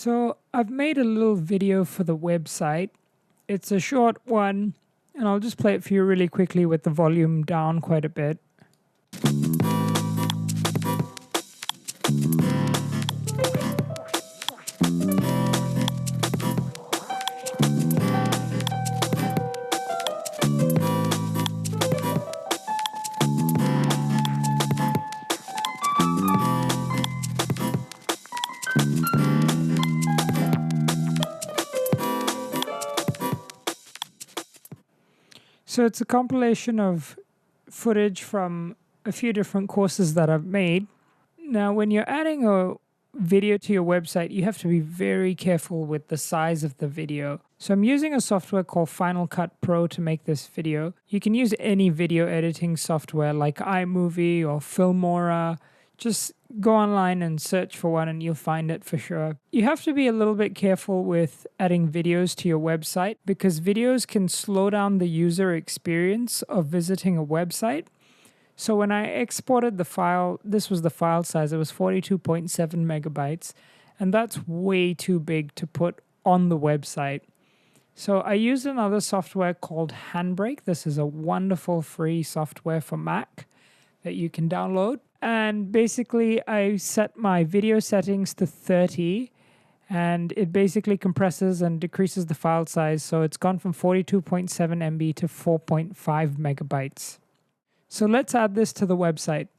So I've made a little video for the website. It's a short one, and I'll just play it for you really quickly with the volume down quite a bit. So it's a compilation of footage from a few different courses that I've made. Now, when you're adding a video to your website, you have to be very careful with the size of the video. So I'm using a software called Final Cut Pro to make this video. You can use any video editing software like iMovie or Filmora. Just go online and search for one and you'll find it for sure. You have to be a little bit careful with adding videos to your website because videos can slow down the user experience of visiting a website. So when I exported the file, this was the file size, it was 42.7 megabytes, and that's way too big to put on the website. So I used another software called Handbrake. This is a wonderful free software for Mac that you can download. And basically, I set my video settings to 30, and it basically compresses and decreases the file size. So it's gone from 42.7 MB to 4.5 megabytes. So let's add this to the website.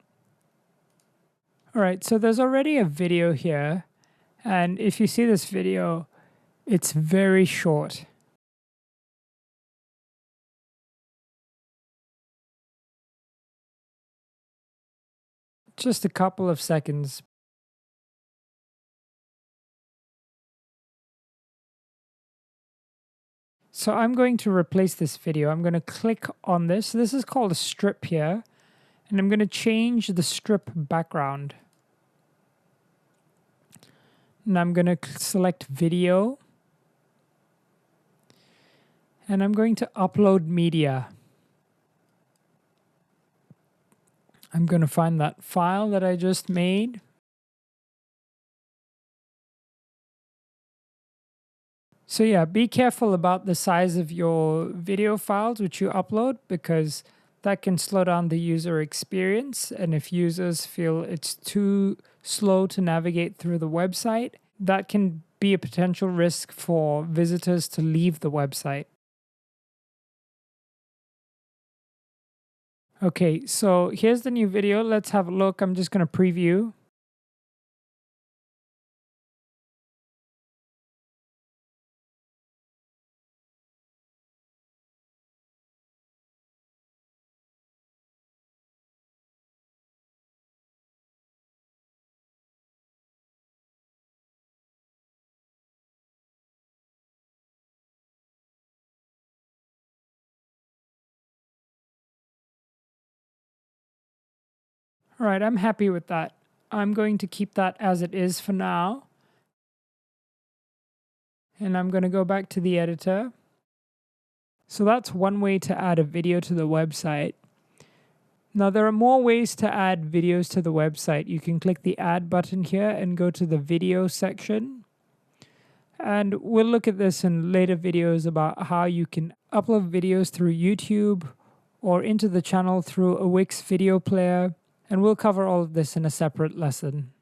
All right, so there's already a video here. And if you see this video, it's very short. Just a couple of seconds. So I'm going to replace this video. I'm going to click on this. This is called a strip here. And I'm going to change the strip background. And I'm going to select video. And I'm going to upload media. I'm going to find that file that I just made. So yeah, be careful about the size of your video files which you upload because that can slow down the user experience. And if users feel it's too slow to navigate through the website, that can be a potential risk for visitors to leave the website. Okay, so here's the new video. Let's have a look. I'm just going to preview. All right, I'm happy with that. I'm going to keep that as it is for now. And I'm going to go back to the editor. So that's one way to add a video to the website. Now there are more ways to add videos to the website. You can click the add button here and go to the video section. And we'll look at this in later videos about how you can upload videos through YouTube or into the channel through a WIX video player. And we'll cover all of this in a separate lesson.